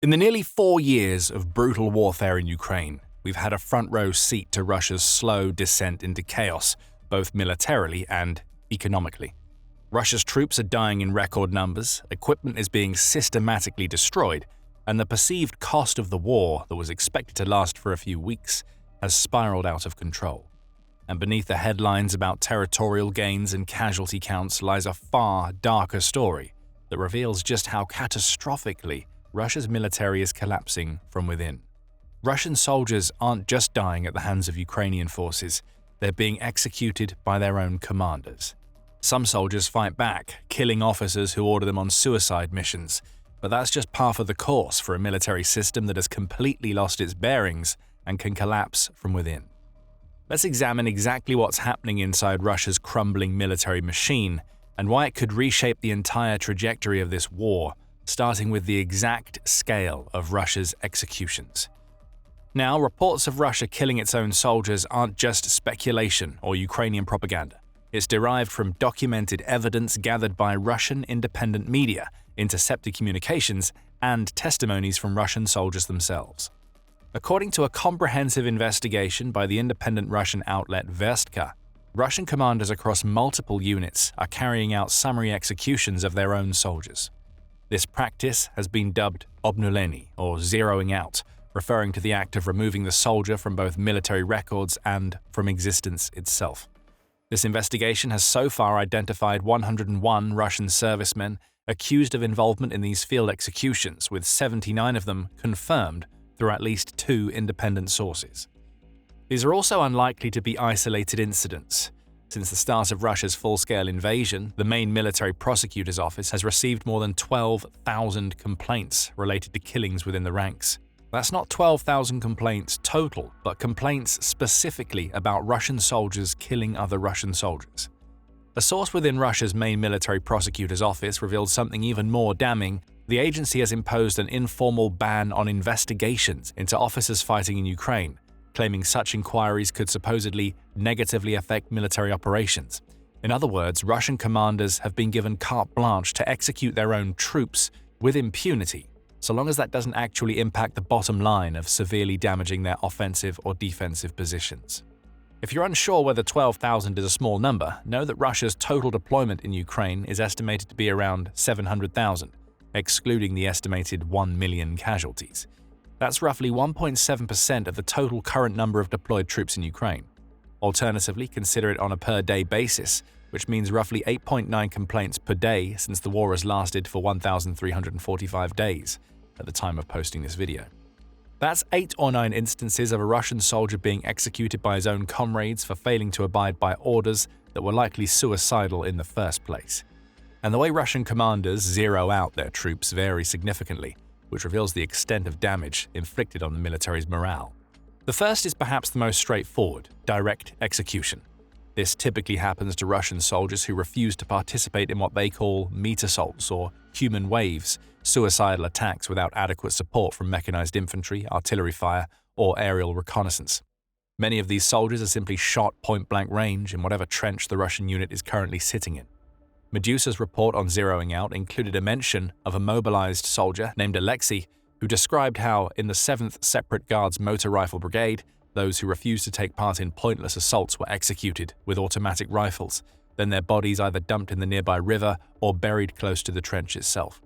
In the nearly 4 years of brutal warfare in Ukraine, we've had a front-row seat to Russia's slow descent into chaos, both militarily and economically. Russia's troops are dying in record numbers, equipment is being systematically destroyed, and the perceived cost of the war that was expected to last for a few weeks has spiraled out of control. And beneath the headlines about territorial gains and casualty counts lies a far darker story that reveals just how catastrophically Russia's military is collapsing from within. Russian soldiers aren't just dying at the hands of Ukrainian forces, they're being executed by their own commanders. Some soldiers fight back, killing officers who order them on suicide missions, but that's just par for the course for a military system that has completely lost its bearings and can collapse from within. Let's examine exactly what's happening inside Russia's crumbling military machine and why it could reshape the entire trajectory of this war, starting with the exact scale of Russia's executions. Now, reports of Russia killing its own soldiers aren't just speculation or Ukrainian propaganda. It's derived from documented evidence gathered by Russian independent media, intercepted communications, and testimonies from Russian soldiers themselves. According to a comprehensive investigation by the independent Russian outlet Verstka, Russian commanders across multiple units are carrying out summary executions of their own soldiers. This practice has been dubbed obnullenie, or zeroing out, referring to the act of removing the soldier from both military records and from existence itself. This investigation has so far identified 101 Russian servicemen accused of involvement in these field executions, with 79 of them confirmed through at least 2 independent sources. These are also unlikely to be isolated incidents. Since the start of Russia's full-scale invasion, the main military prosecutor's office has received more than 12,000 complaints related to killings within the ranks. That's not 12,000 complaints total, but complaints specifically about Russian soldiers killing other Russian soldiers. A source within Russia's main military prosecutor's office revealed something even more damning. The agency has imposed an informal ban on investigations into officers fighting in Ukraine, claiming such inquiries could supposedly negatively affect military operations. In other words, Russian commanders have been given carte blanche to execute their own troops with impunity, so long as that doesn't actually impact the bottom line of severely damaging their offensive or defensive positions. If you're unsure whether 12,000 is a small number, know that Russia's total deployment in Ukraine is estimated to be around 700,000, excluding the estimated 1 million casualties. That's roughly 1.7% of the total current number of deployed troops in Ukraine. Alternatively, consider it on a per-day basis, which means roughly 8.9 complaints per day since the war has lasted for 1,345 days at the time of posting this video. That's 8 or 9 instances of a Russian soldier being executed by his own comrades for failing to abide by orders that were likely suicidal in the first place. And the way Russian commanders zero out their troops varies significantly, which reveals the extent of damage inflicted on the military's morale. The first is perhaps the most straightforward: direct execution. This typically happens to Russian soldiers who refuse to participate in what they call meat assaults or human waves, suicidal attacks without adequate support from mechanized infantry, artillery fire, or aerial reconnaissance. Many of these soldiers are simply shot point-blank range in whatever trench the Russian unit is currently sitting in. Medusa's report on zeroing out included a mention of a mobilized soldier named Alexei, who described how, in the 7th Separate Guards Motor Rifle Brigade, those who refused to take part in pointless assaults were executed with automatic rifles, then their bodies either dumped in the nearby river or buried close to the trench itself.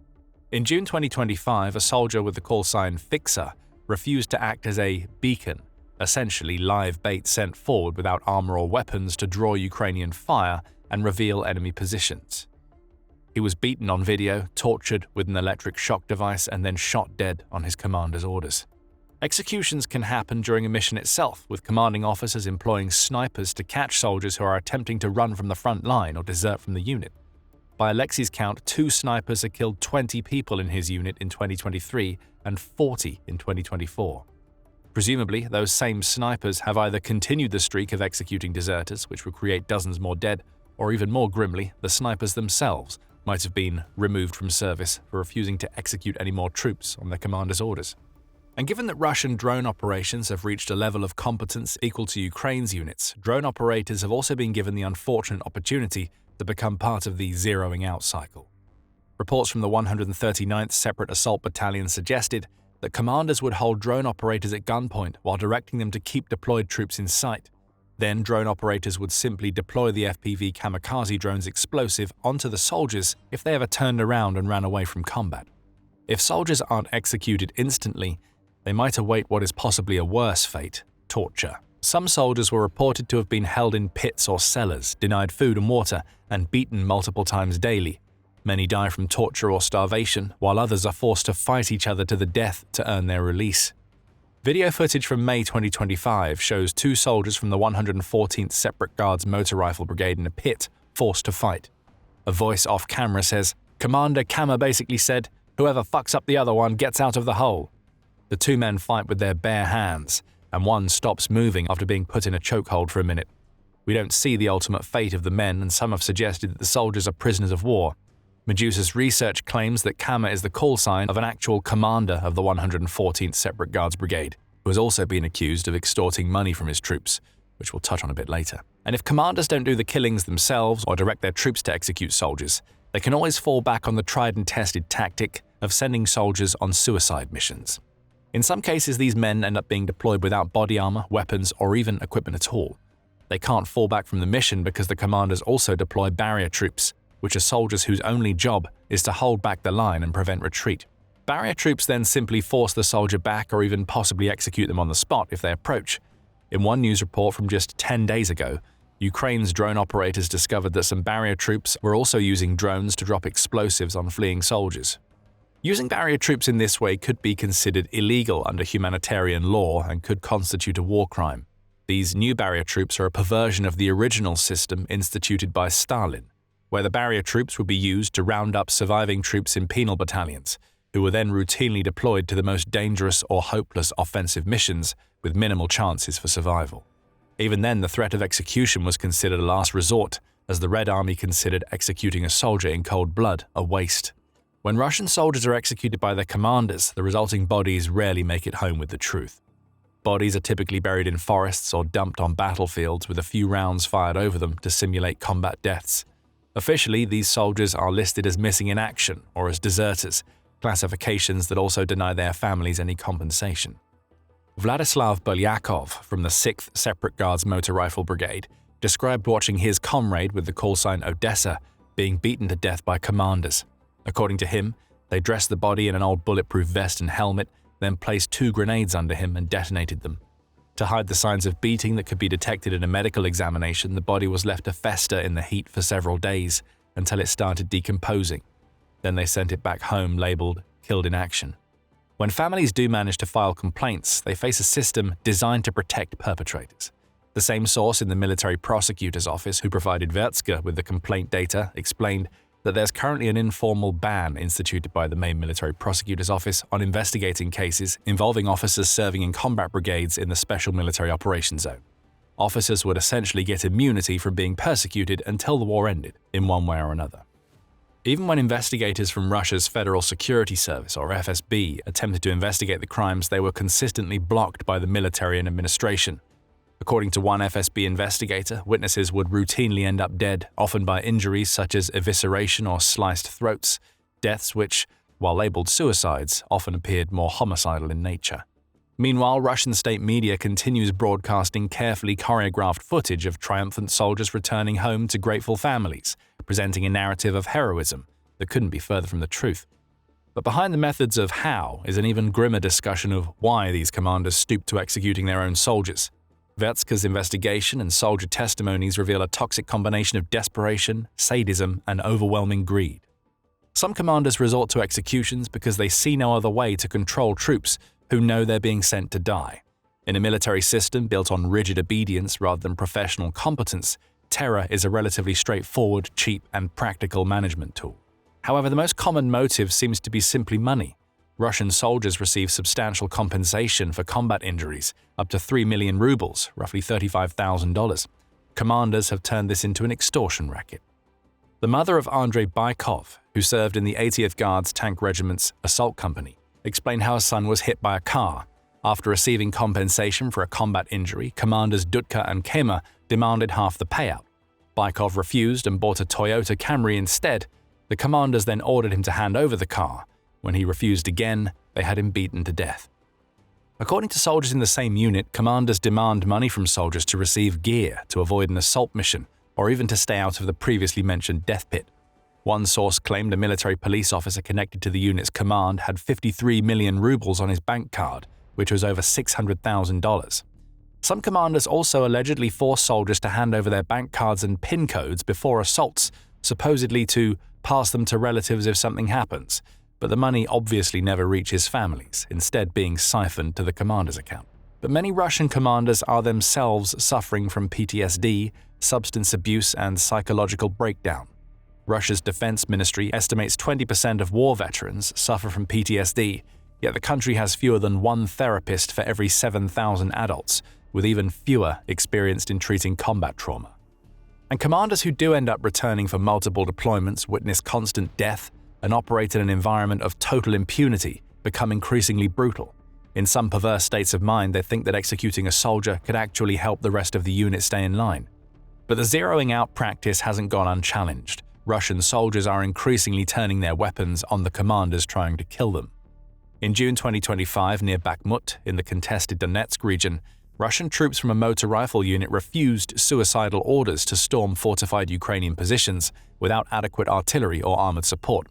In June 2025, a soldier with the call sign Fixer refused to act as a beacon, essentially live bait sent forward without armor or weapons to draw Ukrainian fire and reveal enemy positions. He was beaten on video, tortured with an electric shock device, and then shot dead on his commander's orders. Executions can happen during a mission itself, with commanding officers employing snipers to catch soldiers who are attempting to run from the front line or desert from the unit. By Alexei's count, 2 snipers had killed 20 people in his unit in 2023 and 40 in 2024. Presumably, those same snipers have either continued the streak of executing deserters, which would create dozens more dead, or even more grimly, the snipers themselves might have been removed from service for refusing to execute any more troops on their commander's orders. And given that Russian drone operations have reached a level of competence equal to Ukraine's units, drone operators have also been given the unfortunate opportunity to become part of the zeroing out cycle. Reports from the 139th Separate Assault Battalion suggested that commanders would hold drone operators at gunpoint while directing them to keep deployed troops in sight. Then drone operators would simply deploy the FPV kamikaze drone's explosive onto the soldiers if they ever turned around and ran away from combat. If soldiers aren't executed instantly, they might await what is possibly a worse fate: torture. Some soldiers were reported to have been held in pits or cellars, denied food and water, and beaten multiple times daily. Many die from torture or starvation, while others are forced to fight each other to the death to earn their release. Video footage from May 2025 shows 2 soldiers from the 114th Separate Guards Motor Rifle Brigade in a pit, forced to fight. A voice off camera says, "Commander Kama basically said, 'Whoever fucks up the other one gets out of the hole.'" The 2 men fight with their bare hands, and one stops moving after being put in a chokehold for a minute. We don't see the ultimate fate of the men, and some have suggested that the soldiers are prisoners of war. Medusa's research claims that Kama is the call sign of an actual commander of the 114th Separate Guards Brigade, who has also been accused of extorting money from his troops, which we'll touch on a bit later. And if commanders don't do the killings themselves or direct their troops to execute soldiers, they can always fall back on the tried and tested tactic of sending soldiers on suicide missions. In some cases, these men end up being deployed without body armor, weapons, or even equipment at all. They can't fall back from the mission because the commanders also deploy barrier troops, which are soldiers whose only job is to hold back the line and prevent retreat. Barrier troops then simply force the soldier back or even possibly execute them on the spot if they approach. In one news report from just 10 days ago, Ukraine's drone operators discovered that some barrier troops were also using drones to drop explosives on fleeing soldiers. Using barrier troops in this way could be considered illegal under humanitarian law and could constitute a war crime. These new barrier troops are a perversion of the original system instituted by Stalin, where the barrier troops would be used to round up surviving troops in penal battalions, who were then routinely deployed to the most dangerous or hopeless offensive missions with minimal chances for survival. Even then, the threat of execution was considered a last resort, as the Red Army considered executing a soldier in cold blood a waste. When Russian soldiers are executed by their commanders, the resulting bodies rarely make it home with the truth. Bodies are typically buried in forests or dumped on battlefields with a few rounds fired over them to simulate combat deaths. Officially, these soldiers are listed as missing in action or as deserters, classifications that also deny their families any compensation. Vladislav Bolyakov from the 6th Separate Guards Motor Rifle Brigade described watching his comrade with the callsign Odessa being beaten to death by commanders. According to him, they dressed the body in an old bulletproof vest and helmet, then placed 2 grenades under him and detonated them. To hide the signs of beating that could be detected in a medical examination, the body was left to fester in the heat for several days until it started decomposing. Then they sent it back home labeled "killed in action." When families do manage to file complaints, they face a system designed to protect perpetrators. The same source in the military prosecutor's office who provided Vertska with the complaint data explained that there's currently an informal ban instituted by the main military prosecutor's office on investigating cases involving officers serving in combat brigades in the Special Military Operations Zone. Officers would essentially get immunity from being persecuted until the war ended, in one way or another. Even when investigators from Russia's Federal Security Service, or FSB, attempted to investigate the crimes, they were consistently blocked by the military and administration. According to one FSB investigator, witnesses would routinely end up dead, often by injuries such as evisceration or sliced throats, deaths which, while labeled suicides, often appeared more homicidal in nature. Meanwhile, Russian state media continues broadcasting carefully choreographed footage of triumphant soldiers returning home to grateful families, presenting a narrative of heroism that couldn't be further from the truth. But behind the methods of how is an even grimmer discussion of why these commanders stooped to executing their own soldiers. Vertska's investigation and soldier testimonies reveal a toxic combination of desperation, sadism, and overwhelming greed. Some commanders resort to executions because they see no other way to control troops who know they're being sent to die. In a military system built on rigid obedience rather than professional competence, terror is a relatively straightforward, cheap, and practical management tool. However, the most common motive seems to be simply money. Russian soldiers receive substantial compensation for combat injuries, up to 3 million rubles, roughly $35,000. Commanders have turned this into an extortion racket. The mother of Andrei Baikov, who served in the 80th Guards Tank Regiment's assault company, explained how her son was hit by a car. After receiving compensation for a combat injury, commanders Dutka and Kema demanded half the payout. Baikov refused and bought a Toyota Camry instead. The commanders then ordered him to hand over the car. When he refused again, they had him beaten to death. According to soldiers in the same unit, commanders demand money from soldiers to receive gear to avoid an assault mission or even to stay out of the previously mentioned death pit. One source claimed a military police officer connected to the unit's command had 53 million rubles on his bank card, which was over $600,000. Some commanders also allegedly forced soldiers to hand over their bank cards and PIN codes before assaults, supposedly to pass them to relatives if something happens, but the money obviously never reaches families, instead being siphoned to the commander's account. But many Russian commanders are themselves suffering from PTSD, substance abuse, and psychological breakdown. Russia's defense ministry estimates 20% of war veterans suffer from PTSD, yet the country has fewer than one therapist for every 7,000 adults, with even fewer experienced in treating combat trauma. And commanders who do end up returning for multiple deployments witness constant death and operate in an environment of total impunity, become increasingly brutal. In some perverse states of mind, they think that executing a soldier could actually help the rest of the unit stay in line. But the zeroing out practice hasn't gone unchallenged. Russian soldiers are increasingly turning their weapons on the commanders trying to kill them. In June 2025, near Bakhmut, in the contested Donetsk region, Russian troops from a motor rifle unit refused suicidal orders to storm fortified Ukrainian positions without adequate artillery or armored support.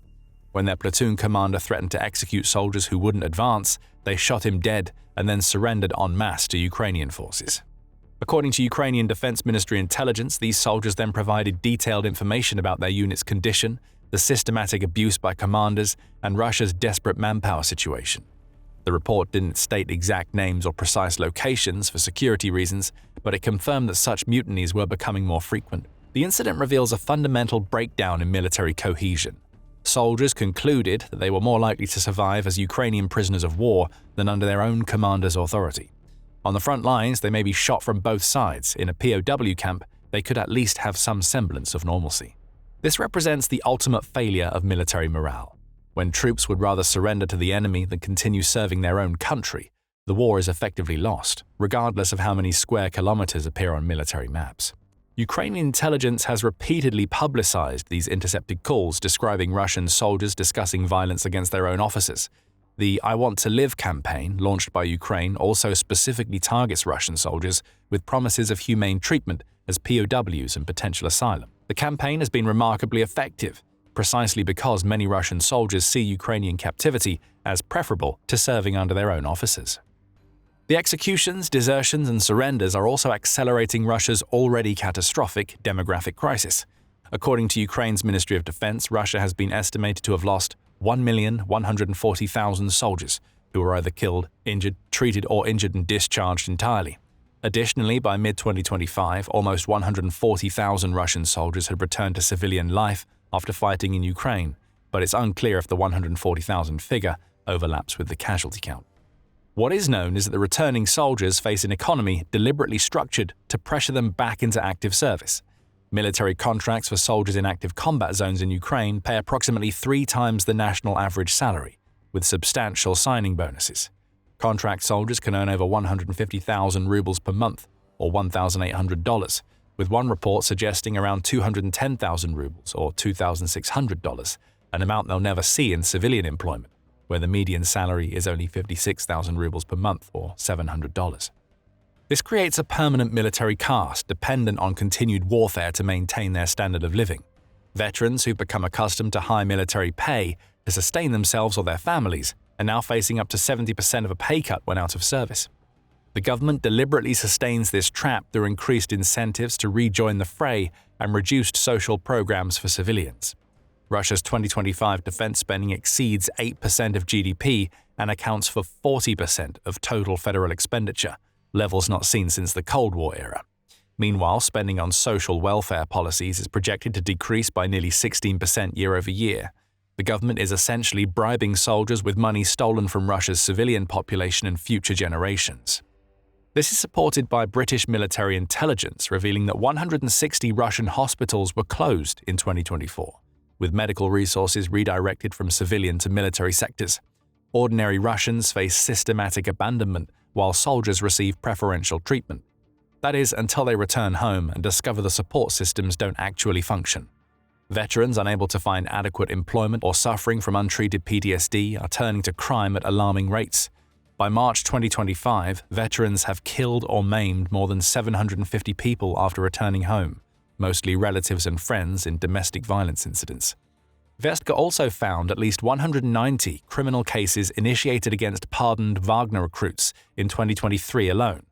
When their platoon commander threatened to execute soldiers who wouldn't advance, they shot him dead and then surrendered en masse to Ukrainian forces. According to Ukrainian Defense Ministry intelligence, these soldiers then provided detailed information about their unit's condition, the systematic abuse by commanders, and Russia's desperate manpower situation. The report didn't state exact names or precise locations for security reasons, but it confirmed that such mutinies were becoming more frequent. The incident reveals a fundamental breakdown in military cohesion. Soldiers concluded that they were more likely to survive as Ukrainian prisoners of war than under their own commander's authority. On the front lines, they may be shot from both sides. In a POW camp, they could at least have some semblance of normalcy. This represents the ultimate failure of military morale. When troops would rather surrender to the enemy than continue serving their own country, the war is effectively lost, regardless of how many square kilometers appear on military maps. Ukrainian intelligence has repeatedly publicized these intercepted calls describing Russian soldiers discussing violence against their own officers. The I Want to Live campaign, launched by Ukraine, also specifically targets Russian soldiers with promises of humane treatment as POWs and potential asylum. The campaign has been remarkably effective, precisely because many Russian soldiers see Ukrainian captivity as preferable to serving under their own officers. The executions, desertions, and surrenders are also accelerating Russia's already catastrophic demographic crisis. According to Ukraine's Ministry of Defense, Russia has been estimated to have lost 1,140,000 soldiers who were either killed, injured, treated, or injured and discharged entirely. Additionally, by mid-2025, almost 140,000 Russian soldiers had returned to civilian life after fighting in Ukraine, but it's unclear if the 140,000 figure overlaps with the casualty count. What is known is that the returning soldiers face an economy deliberately structured to pressure them back into active service. Military contracts for soldiers in active combat zones in Ukraine pay approximately 3 times the national average salary, with substantial signing bonuses. Contract soldiers can earn over 150,000 rubles per month, or $1,800, with one report suggesting around 210,000 rubles, or $2,600, an amount they'll never see in civilian employment, where the median salary is only 56,000 rubles per month, or $700. This creates a permanent military caste dependent on continued warfare to maintain their standard of living. Veterans who've become accustomed to high military pay to sustain themselves or their families are now facing up to 70% of a pay cut when out of service. The government deliberately sustains this trap through increased incentives to rejoin the fray and reduced social programs for civilians. Russia's 2025 defense spending exceeds 8% of GDP and accounts for 40% of total federal expenditure, levels not seen since the Cold War era. Meanwhile, spending on social welfare policies is projected to decrease by nearly 16% year over year. The government is essentially bribing soldiers with money stolen from Russia's civilian population and future generations. This is supported by British military intelligence revealing that 160 Russian hospitals were closed in 2024, with medical resources redirected from civilian to military sectors. Ordinary Russians face systematic abandonment while soldiers receive preferential treatment. That is, until they return home and discover the support systems don't actually function. Veterans unable to find adequate employment or suffering from untreated PTSD are turning to crime at alarming rates. By March 2025, veterans have killed or maimed more than 750 people after returning home, mostly relatives and friends in domestic violence incidents. Vestka also found at least 190 criminal cases initiated against pardoned Wagner recruits in 2023 alone.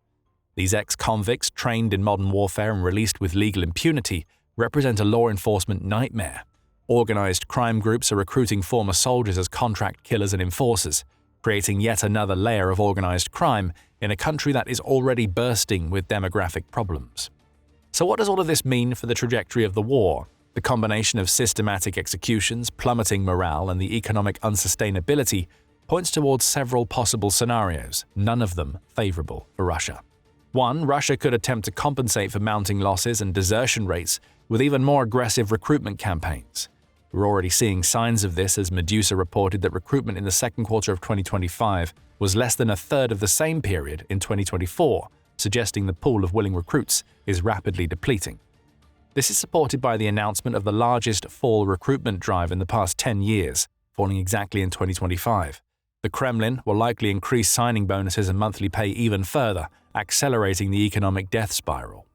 These ex-convicts trained in modern warfare and released with legal impunity represent a law enforcement nightmare. Organized crime groups are recruiting former soldiers as contract killers and enforcers, creating yet another layer of organized crime in a country that is already bursting with demographic problems. So what does all of this mean for the trajectory of the war? The combination of systematic executions, plummeting morale, and the economic unsustainability points towards several possible scenarios, none of them favorable for Russia. 1. Russia could attempt to compensate for mounting losses and desertion rates with even more aggressive recruitment campaigns. We're already seeing signs of this as Medusa reported that recruitment in the second quarter of 2025 was less than a third of the same period in 2024, suggesting the pool of willing recruits is rapidly depleting. This is supported by the announcement of the largest fall recruitment drive in the past 10 years, falling exactly in 2025. The Kremlin will likely increase signing bonuses and monthly pay even further, accelerating the economic death spiral.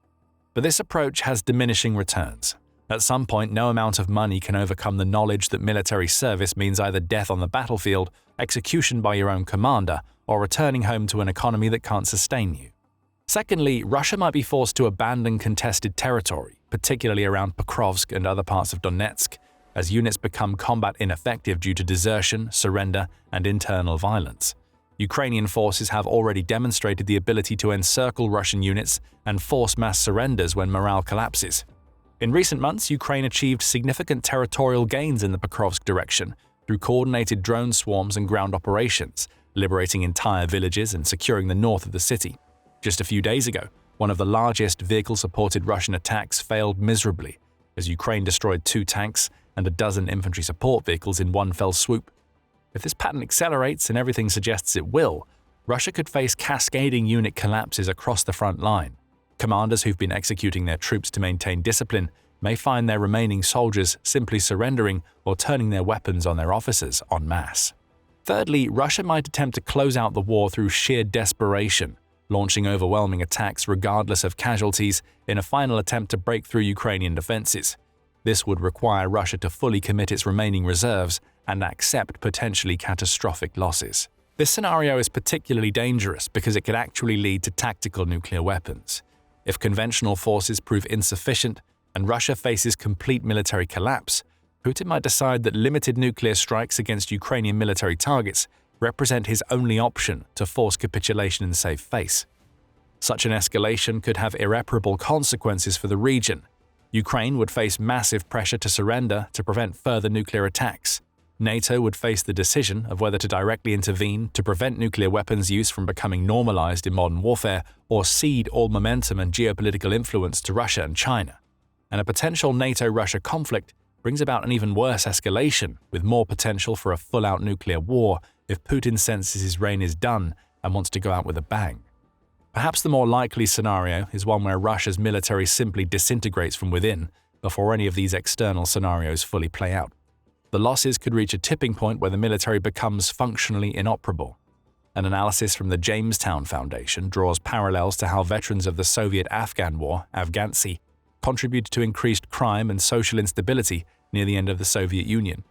But this approach has diminishing returns. At some point, no amount of money can overcome the knowledge that military service means either death on the battlefield, execution by your own commander, or returning home to an economy that can't sustain you. Secondly, Russia might be forced to abandon contested territory, particularly around Pokrovsk and other parts of Donetsk, as units become combat ineffective due to desertion, surrender, and internal violence. Ukrainian forces have already demonstrated the ability to encircle Russian units and force mass surrenders when morale collapses. In recent months, Ukraine achieved significant territorial gains in the Pokrovsk direction through coordinated drone swarms and ground operations, liberating entire villages and securing the north of the city. Just a few days ago, one of the largest vehicle-supported Russian attacks failed miserably, as Ukraine destroyed 2 tanks and a dozen infantry support vehicles in one fell swoop. If this pattern accelerates, and everything suggests it will, Russia could face cascading unit collapses across the front line. Commanders who've been executing their troops to maintain discipline may find their remaining soldiers simply surrendering or turning their weapons on their officers en masse. Thirdly, Russia might attempt to close out the war through sheer desperation, launching overwhelming attacks regardless of casualties in a final attempt to break through Ukrainian defenses. This would require Russia to fully commit its remaining reserves and accept potentially catastrophic losses. This scenario is particularly dangerous because it could actually lead to tactical nuclear weapons. If conventional forces prove insufficient and Russia faces complete military collapse, Putin might decide that limited nuclear strikes against Ukrainian military targets represent his only option to force capitulation and save face. Such an escalation could have irreparable consequences for the region. Ukraine would face massive pressure to surrender to prevent further nuclear attacks. NATO would face the decision of whether to directly intervene to prevent nuclear weapons use from becoming normalized in modern warfare or cede all momentum and geopolitical influence to Russia and China. And a potential NATO-Russia conflict brings about an even worse escalation, with more potential for a full-out nuclear war if Putin senses his reign is done and wants to go out with a bang. Perhaps the more likely scenario is one where Russia's military simply disintegrates from within before any of these external scenarios fully play out. The losses could reach a tipping point where the military becomes functionally inoperable. An analysis from the Jamestown Foundation draws parallels to how veterans of the Soviet-Afghan War, Afghansy, contributed to increased crime and social instability near the end of the Soviet Union.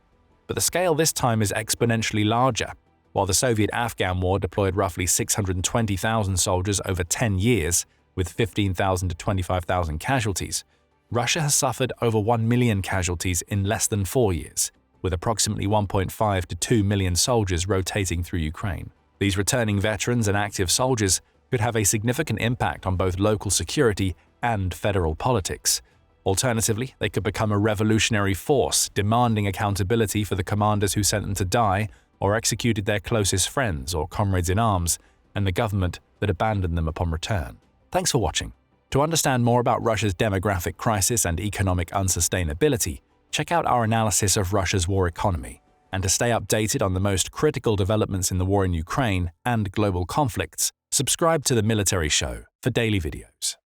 But the scale this time is exponentially larger. While the Soviet-Afghan War deployed roughly 620,000 soldiers over 10 years, with 15,000 to 25,000 casualties, Russia has suffered over 1 million casualties in less than 4 years, with approximately 1.5 to 2 million soldiers rotating through Ukraine. These returning veterans and active soldiers could have a significant impact on both local security and federal politics. Alternatively, they could become a revolutionary force, demanding accountability for the commanders who sent them to die or executed their closest friends or comrades in arms, and the government that abandoned them upon return. Thanks for watching. To understand more about Russia's demographic crisis and economic unsustainability, check out our analysis of Russia's war economy. And to stay updated on the most critical developments in the war in Ukraine and global conflicts, subscribe to The Military Show for daily videos.